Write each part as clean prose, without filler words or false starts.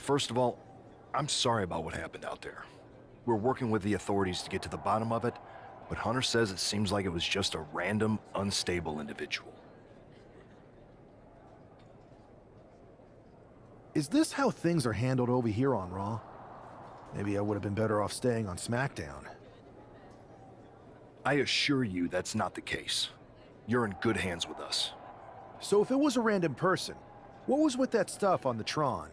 First of all, I'm sorry about what happened out there. We're working with the authorities to get to the bottom of it, but Hunter says it seems like it was just a random, unstable individual. Is this how things are handled over here on Raw? Maybe I would have been better off staying on SmackDown. I assure you that's not the case. You're in good hands with us. So if it was a random person, what was with that stuff on the Tron?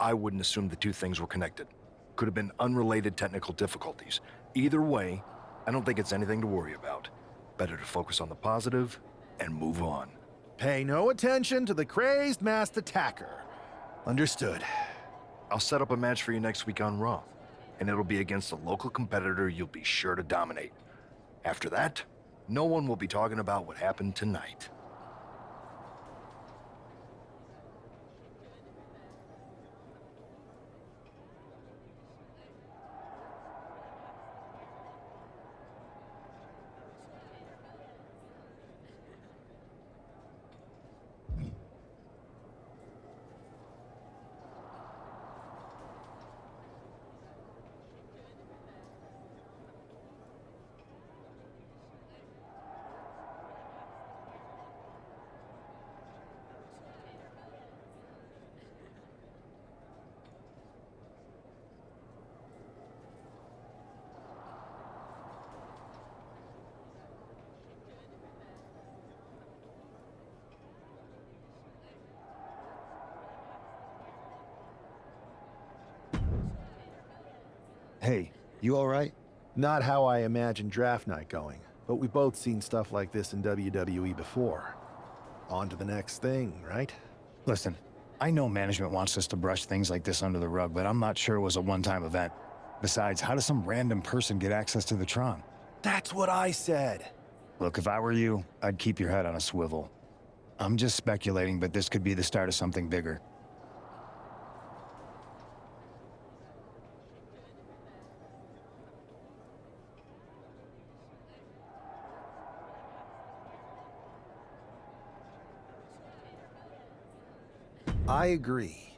I wouldn't assume the two things were connected. Could have been unrelated technical difficulties. Either way, I don't think it's anything to worry about. Better to focus on the positive and move on. Pay no attention to the crazed masked attacker. Understood. I'll set up a match for you next week on Raw, and it'll be against a local competitor you'll be sure to dominate. After that, no one will be talking about what happened tonight. Hey, you alright? Not how I imagined draft night going, but we've both seen stuff like this in WWE before. On to the next thing, right? Listen, I know management wants us to brush things like this under the rug, but I'm not sure it was a one-time event. Besides, how does some random person get access to the Tron? That's what I said. Look, if I were you, I'd keep your head on a swivel. I'm just speculating, but this could be the start of something bigger. I agree.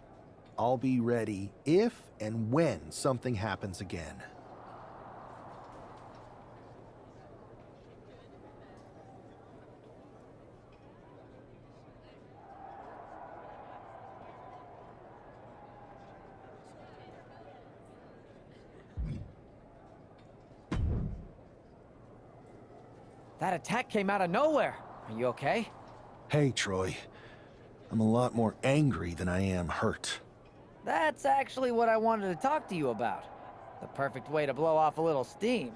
I'll be ready if and when something happens again. That attack came out of nowhere. Are you okay? Hey, Troy. I'm a lot more angry than I am hurt. That's actually what I wanted to talk to you about. The perfect way to blow off a little steam.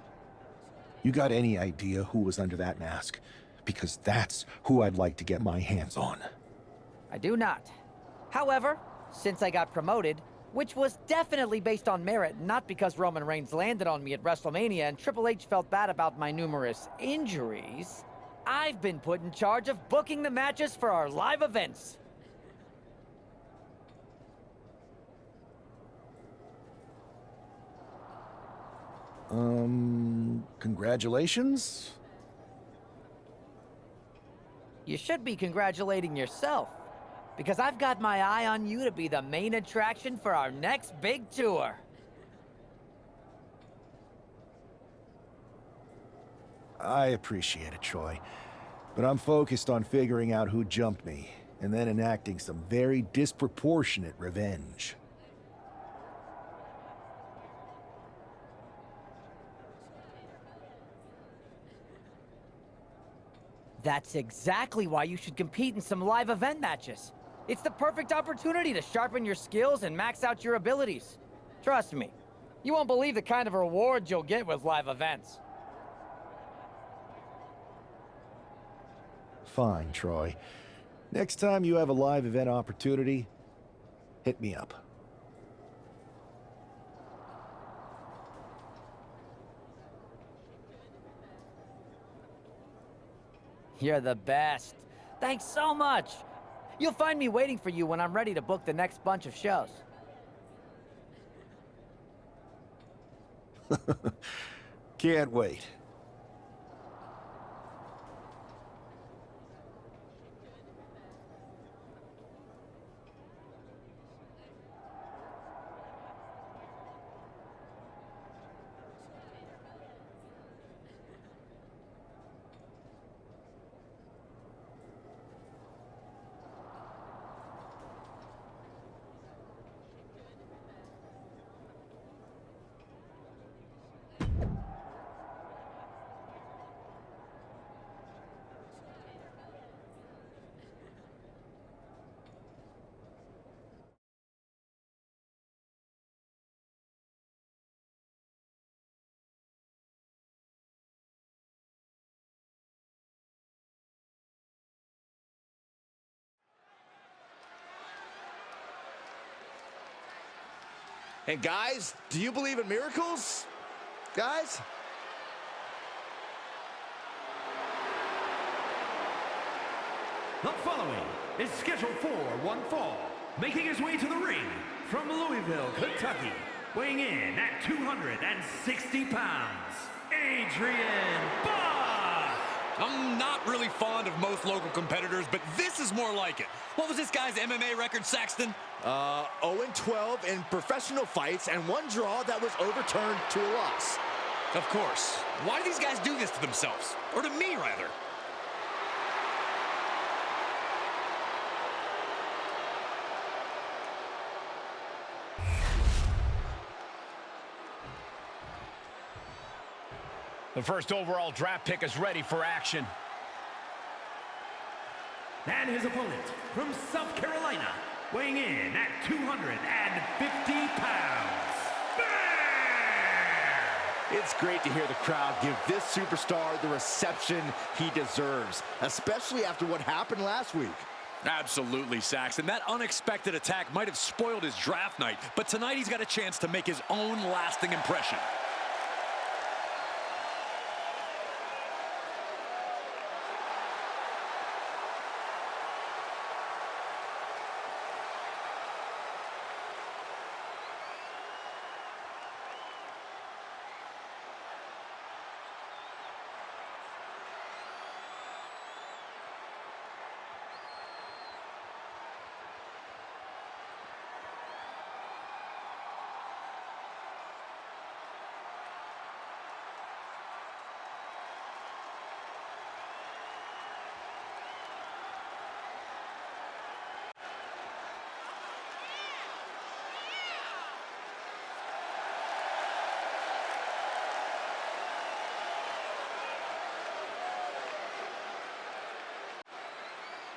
You got any idea who was under that mask? Because that's who I'd like to get my hands on. I do not. However, since I got promoted, which was definitely based on merit, not because Roman Reigns landed on me at WrestleMania and Triple H felt bad about my numerous injuries, I've been put in charge of booking the matches for our live events. Congratulations? You should be congratulating yourself, because I've got my eye on you to be the main attraction for our next big tour. I appreciate it, Troy. But I'm focused on figuring out who jumped me, and then enacting some very disproportionate revenge. That's exactly why you should compete in some live event matches. It's the perfect opportunity to sharpen your skills and max out your abilities. Trust me, you won't believe the kind of rewards you'll get with live events. Fine, Troy. Next time you have a live event opportunity, hit me up. You're the best. Thanks so much. You'll find me waiting for you when I'm ready to book the next bunch of shows. Can't wait. And guys, do you believe in miracles? Guys? The following is scheduled for one fall, making his way to the ring from Louisville, Kentucky, weighing in at 260 pounds, Adrian Bach! I'm not really fond of most local competitors, but this is more like it. What was this guy's MMA record, Saxton? 0-12 in professional fights and one draw that was overturned to a loss. Of course. Why do these guys do this to themselves? Or to me, rather? The first overall draft pick is ready for action. And his opponent from South Carolina, weighing in at 250 pounds, Bear! It's great to hear the crowd give this superstar the reception he deserves, especially after what happened last week. Absolutely, Saxton. That unexpected attack might have spoiled his draft night, but tonight he's got a chance to make his own lasting impression.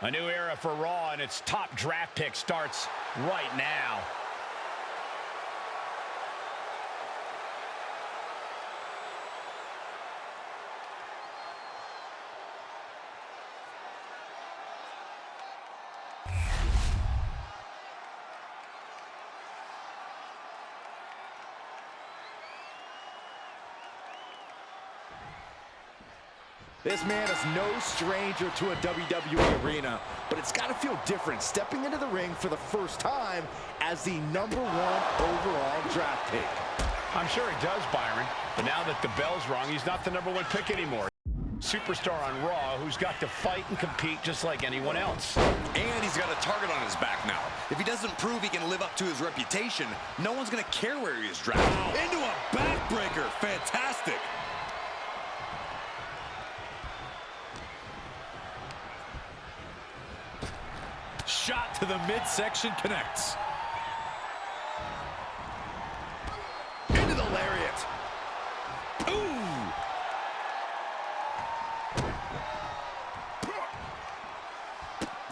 A new era for Raw, and its top draft pick starts right now. This man is no stranger to a WWE arena, but it's got to feel different stepping into the ring for the first time as the #1 overall draft pick. I'm sure it does, Byron, but now that the bell's rung, he's not the #1 pick anymore. Superstar on Raw who's got to fight and compete just like anyone else. And he's got a target on his back now. If he doesn't prove he can live up to his reputation, no one's going to care where he is drafted. Into a backbreaker. Fantastic. Shot to the midsection connects. Into the lariat. Ooh!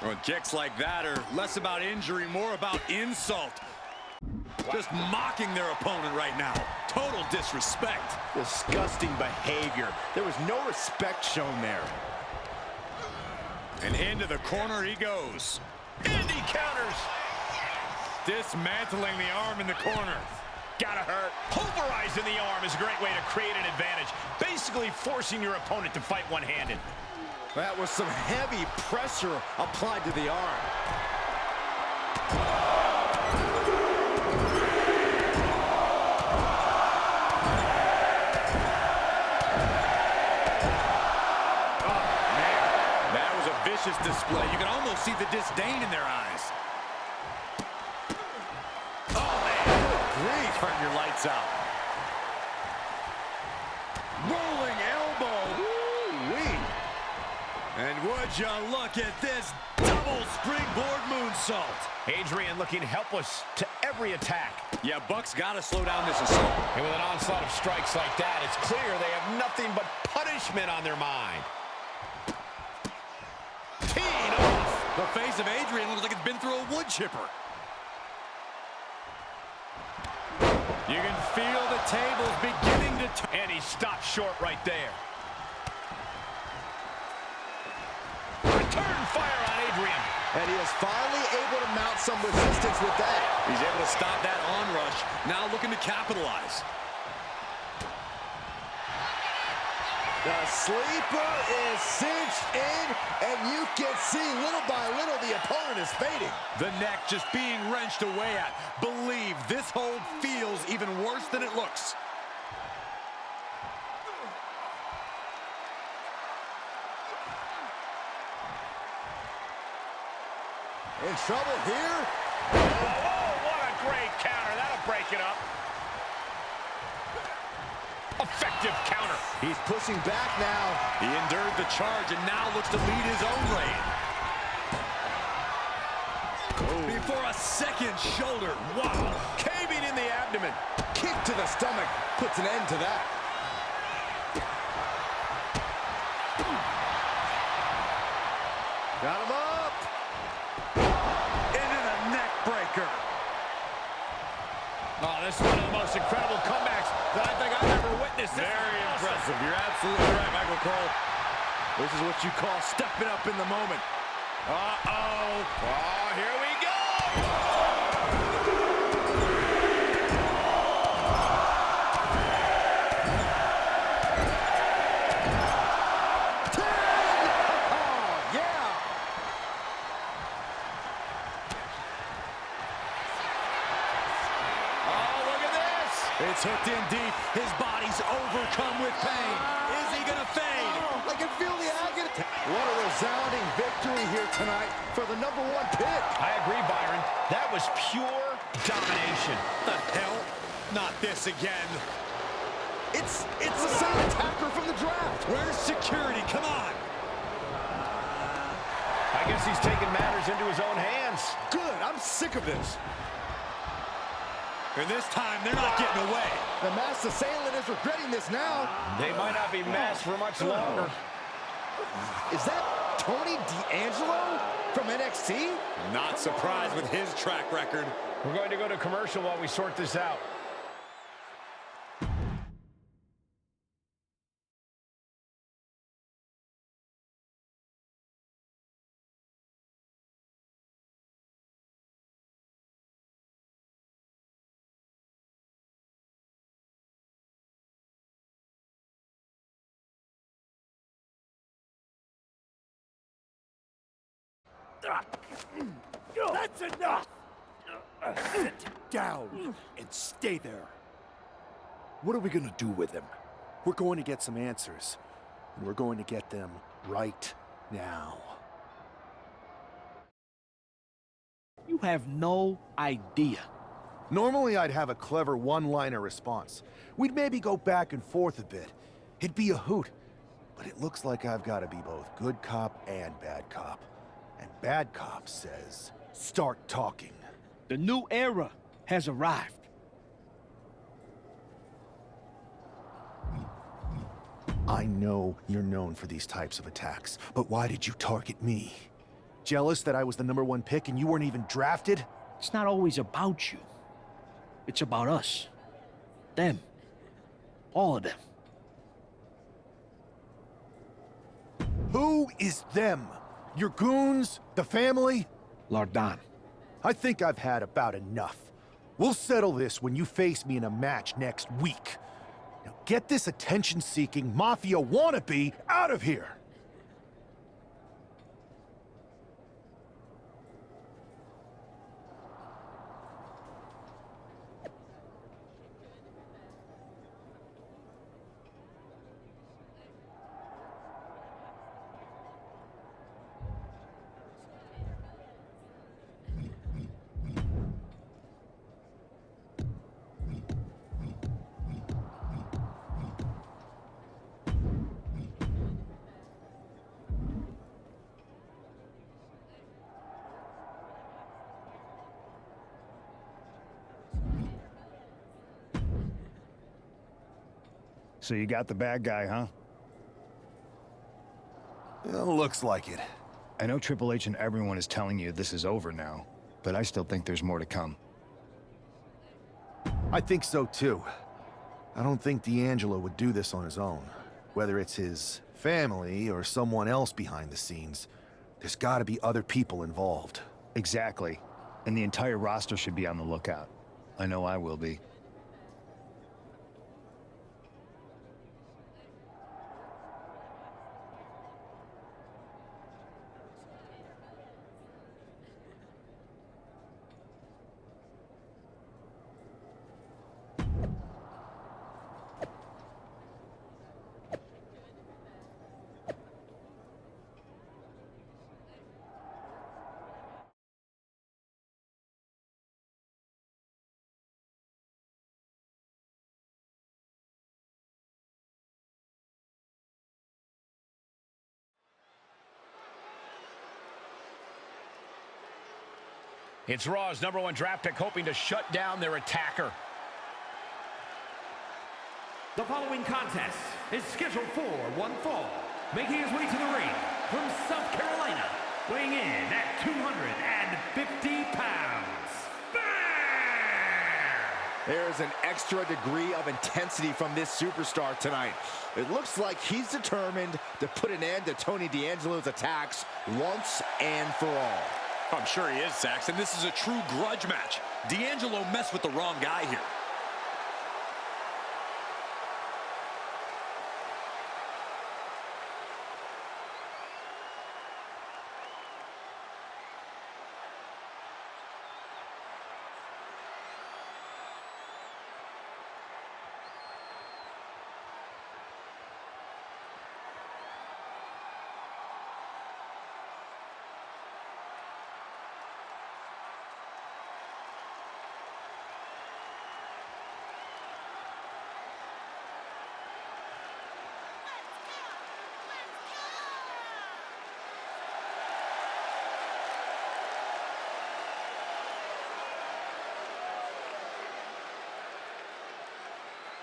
Well, kicks like that are less about injury, more about insult. Just mocking their opponent right now. Total disrespect. Disgusting behavior. There was no respect shown there. And into the corner he goes. And he counters. Dismantling the arm in the corner. Gotta hurt. Pulverizing the arm is a great way to create an advantage. Basically forcing your opponent to fight one-handed. That was some heavy pressure applied to the arm. Vicious display. You can almost see the disdain in their eyes. Oh, man. Great. Turn your lights out. Rolling elbow. Woo-wee. And would you look at this double springboard moonsault. Adrian looking helpless to every attack. Yeah, Buck's got to slow down this assault. And with an onslaught of strikes like that, it's clear they have nothing but punishment on their mind. Teeing off. The face of Adrian looks like it's been through a wood chipper. You can feel the tables beginning to turn. And he stopped short right there. Return fire on Adrian. And he is finally able to mount some resistance with that. He's able to stop that onrush. Now looking to capitalize. The sleeper is cinched in, and you can see little by little the opponent is fading. The neck just being wrenched away at. Believe this hold feels even worse than it looks. In trouble here. Oh, what a great counter. That'll break it up. Effective counter. He's pushing back now. He endured the charge and now looks to lead his own reign. Before a second shoulder. Wow. Caving in the abdomen. Kick to the stomach puts an end to that. Got him up. Into the neck breaker. Oh, this is one of the most incredible comebacks that I think I've ever witnessed. Very impressive. You're absolutely right, Michael Cole. This is what you call stepping up in the moment. Uh-oh. Oh, here we go. It's hooked in deep. His body's overcome with pain. Is he gonna fade? I can feel the agony. What a resounding victory here tonight for the #1 pick. I agree, Byron. That was pure domination. The hell? Not this again. It's the same attacker from the draft. Where's security? Come on. I guess he's taking matters into his own hands. Good. I'm sick of this. And this time, they're not getting away. The masked assailant is regretting this now. They might not be masked for much longer. Is that Tony D'Angelo from NXT? Not surprised with his track record. We're going to go to commercial while we sort this out. That's enough! Sit down and stay there. What are we gonna do with him? We're going to get some answers, and we're going to get them right now. You have no idea. Normally, I'd have a clever one-liner response. We'd maybe go back and forth a bit. It'd be a hoot. But it looks like I've got to be both good cop and bad cop. And bad cop says, start talking. The new era has arrived. I know you're known for these types of attacks, but why did you target me? Jealous that I was the #1 pick and you weren't even drafted? It's not always about you. It's about us. Them. All of them. Who is them? Your goons? The family? Lardan. I think I've had about enough. We'll settle this when you face me in a match next week. Now get this attention-seeking mafia wannabe out of here! So you got the bad guy, huh? Looks like it. I know Triple H and everyone is telling you this is over now, but I still think there's more to come. I think so too. I don't think D'Angelo would do this on his own. Whether it's his family or someone else behind the scenes, There's gotta be other people involved. Exactly. And the entire roster should be on the lookout. I know I will be. It's Raw's #1 draft pick hoping to shut down their attacker. The following contest is scheduled for one fall. Making his way to the ring from South Carolina, weighing in at 250 pounds. Bear! There's an extra degree of intensity from this superstar tonight. It looks like he's determined to put an end to Tony D'Angelo's attacks once and for all. I'm sure he is, Saxon. This is a true grudge match. D'Angelo messed with the wrong guy here.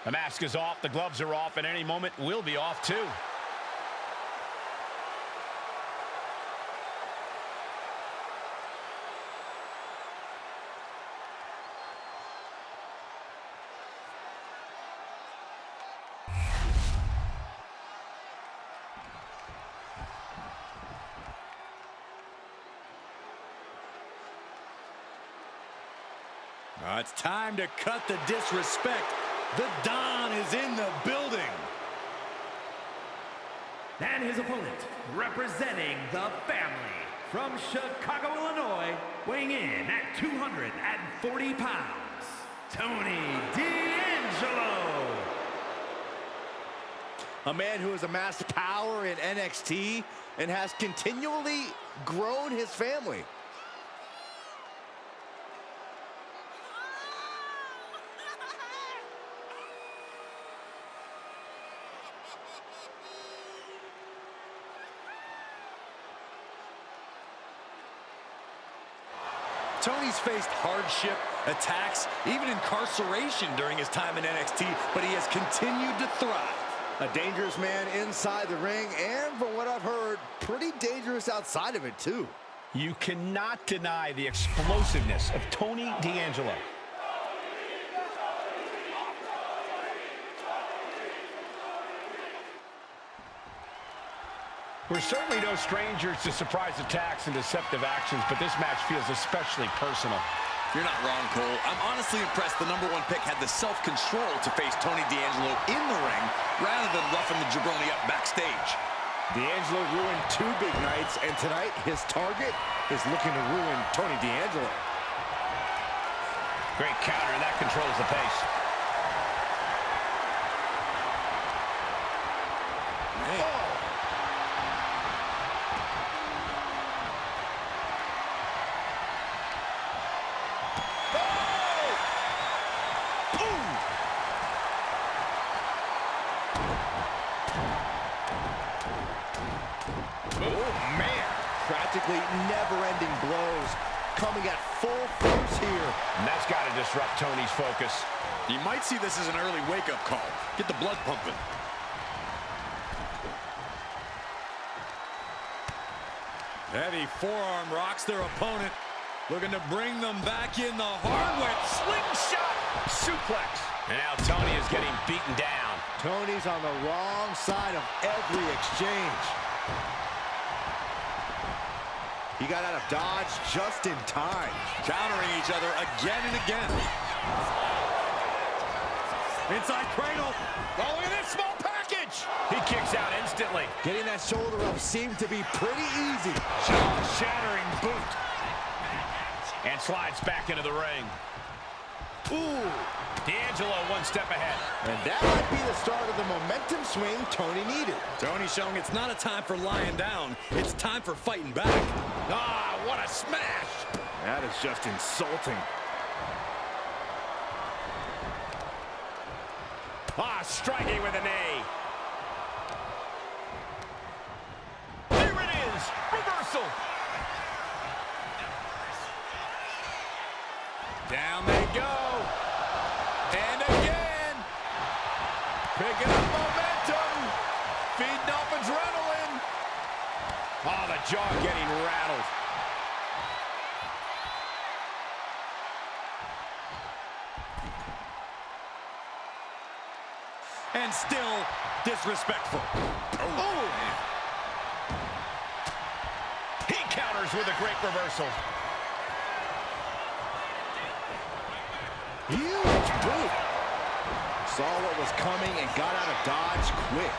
The mask is off, the gloves are off, and any moment we'll be off too. It's time to cut the disrespect. The Don is in the building. And his opponent, representing the family from Chicago, Illinois, weighing in at 240 pounds, Tony D'Angelo. A man who has amassed power in NXT and has continually grown his family. Tony's faced hardship, attacks, even incarceration during his time in NXT, but he has continued to thrive. A dangerous man inside the ring, and from what I've heard, pretty dangerous outside of it too. You cannot deny the explosiveness of Tony D'Angelo. We're certainly no strangers to surprise attacks and deceptive actions, but this match feels especially personal. You're not wrong, Cole. I'm honestly impressed the #1 pick had the self-control to face Tony D'Angelo in the ring rather than roughing the jabroni up backstage. D'Angelo ruined 2 big nights, and tonight his target is looking to ruin Tony D'Angelo. Great counter, and that controls the pace. Practically never-ending blows coming at full force here. And that's got to disrupt Tony's focus. You might see this as an early wake-up call. Get the blood pumping. Heavy forearm rocks their opponent. Looking to bring them back in the hard way. Slingshot suplex. And now Tony is getting beaten down. Tony's on the wrong side of every exchange. He got out of dodge just in time. Countering each other again and again. Inside cradle. Oh, look at this small package. He kicks out instantly. Getting that shoulder up seemed to be pretty easy. Jaw-shattering boot. And slides back into the ring. Ooh. D'Angelo one step ahead. And that might be the start of the momentum swing Tony needed. Tony showing it's not a time for lying down. It's time for fighting back. Ah, what a smash. That is just insulting. Ah, striking with a knee. Here it is. Reversal. Down they go. And again. Picking up momentum. Feeding off adrenaline. Oh, the jaw getting rattled. And still disrespectful. Oh. He counters with a great reversal. Huge boot. Saw what was coming and got out of dodge quick.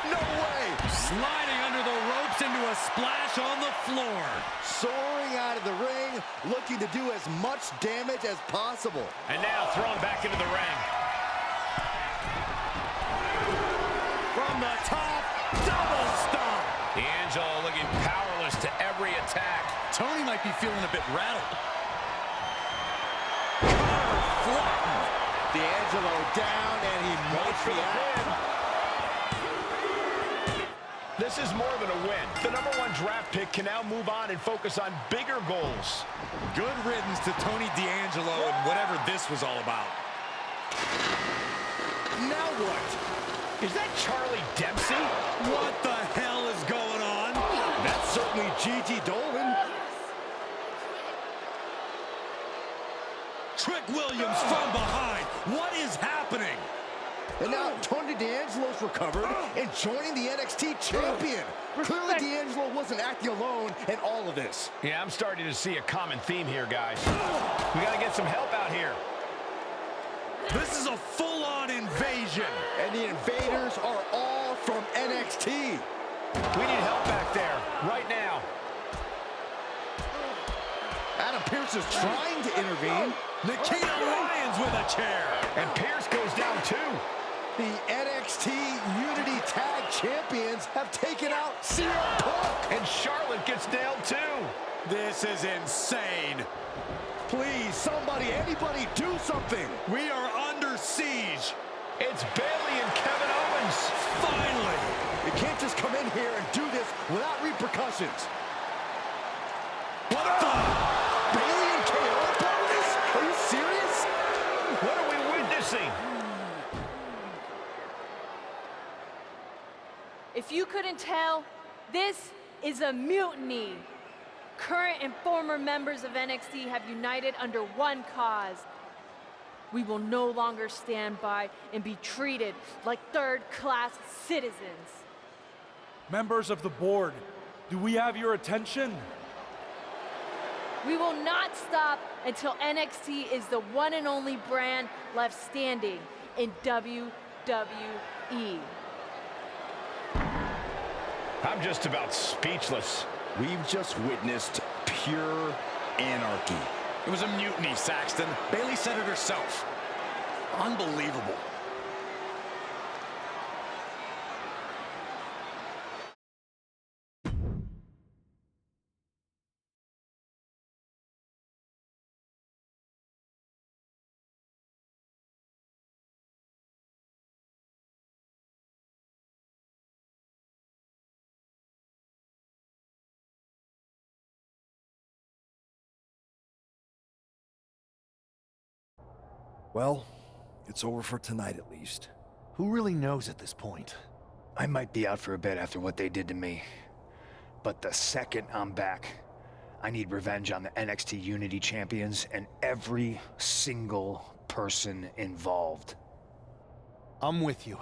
No way. Sliding under the ropes into a splash on the floor. Soaring out of the ring, looking to do as much damage as possible. And now thrown back into the ring. From the top, double stomp. D'Angelo looking powerless to every attack. Tony might be feeling a bit rattled. D'Angelo down, and he might be out. This is more than a win. The #1 draft pick can now move on and focus on bigger goals. Good riddance to Tony D'Angelo and whatever this was all about. Now what? Is that Charlie Dempsey? What the hell is going on? That's certainly Gigi Dolan. Trick Williams from behind. What is happening? And now Tony D'Angelo's recovered and joining the NXT champion. Clearly D'Angelo wasn't acting alone in all of this. Yeah, I'm starting to see a common theme here, guys. We got to get some help out here. This is a full-on invasion. And the invaders are all from NXT. We need help back there, right now. Adam Pearce is trying to intervene. Nikita Lyons with a chair. And Pearce goes down too. The NXT Unity Tag Champions have taken out CM Punk. And Charlotte gets nailed too. This is insane. Please, somebody, anybody, do something. We are under siege. It's Bayley and Kevin Owens. Finally. You can't just come in here and do this without repercussions. What the? Bayley and KO are part of this? Are you serious? What are we witnessing? If you couldn't tell, this is a mutiny. Current and former members of NXT have united under one cause. We will no longer stand by and be treated like third-class citizens. Members of the board, do we have your attention? We will not stop until NXT is the one and only brand left standing in WWE. I'm just about speechless. We've just witnessed pure anarchy. It was a mutiny, Saxton. Bayley said it herself. Unbelievable. Well, it's over for tonight at least. Who really knows at this point? I might be out for a bit after what they did to me. But the second I'm back, I need revenge on the NXT Unity Champions and every single person involved. I'm with you.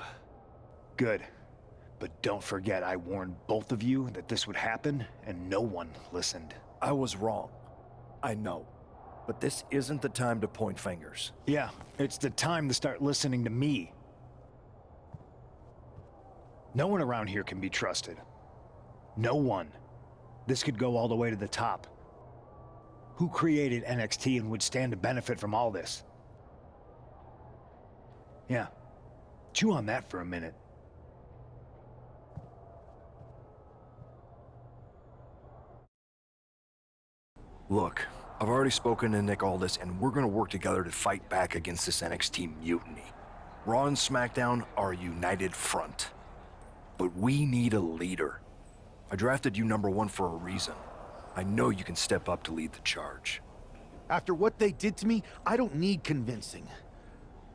Good. But don't forget I warned both of you that this would happen, and no one listened. I was wrong. I know. But this isn't the time to point fingers. Yeah, it's the time to start listening to me. No one around here can be trusted. No one. This could go all the way to the top. Who created NXT and would stand to benefit from all this? Yeah. Chew on that for a minute. Look, I've already spoken to Nick Aldis, and we're gonna work together to fight back against this NXT mutiny. Raw and SmackDown are a united front. But we need a leader. I drafted you #1 for a reason. I know you can step up to lead the charge. After what they did to me, I don't need convincing.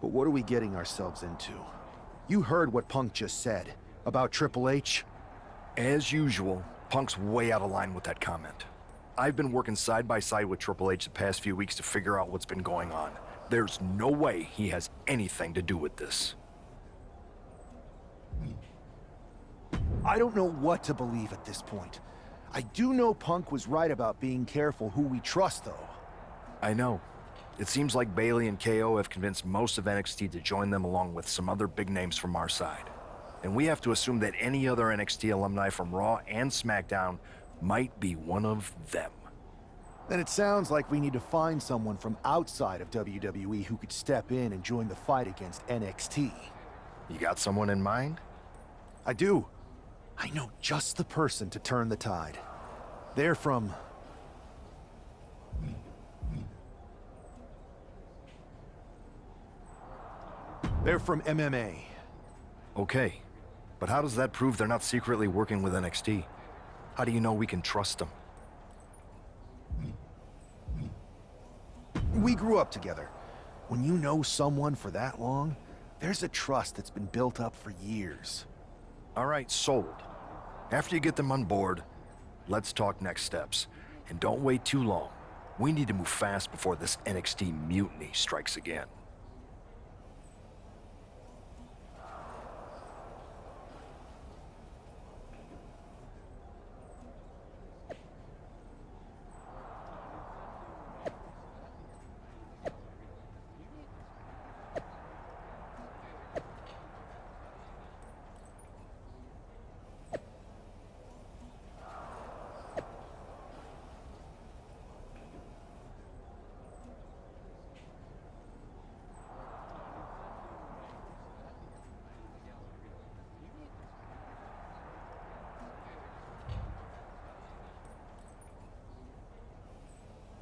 But what are we getting ourselves into? You heard what Punk just said about Triple H. As usual, Punk's way out of line with that comment. I've been working side by side with Triple H the past few weeks to figure out what's been going on. There's no way he has anything to do with this. I don't know what to believe at this point. I do know Punk was right about being careful who we trust, though. I know. It seems like Bailey and KO have convinced most of NXT to join them along with some other big names from our side. And we have to assume that any other NXT alumni from Raw and SmackDown might be one of them. Then it sounds like we need to find someone from outside of WWE who could step in and join the fight against NXT. You got someone in mind? I do. I know just the person to turn the tide. They're from... They're from MMA. Okay. But how does that prove they're not secretly working with NXT? How do you know we can trust them? We grew up together. When you know someone for that long, there's a trust that's been built up for years. All right, sold. After you get them on board, let's talk next steps. And don't wait too long. We need to move fast before this NXT mutiny strikes again.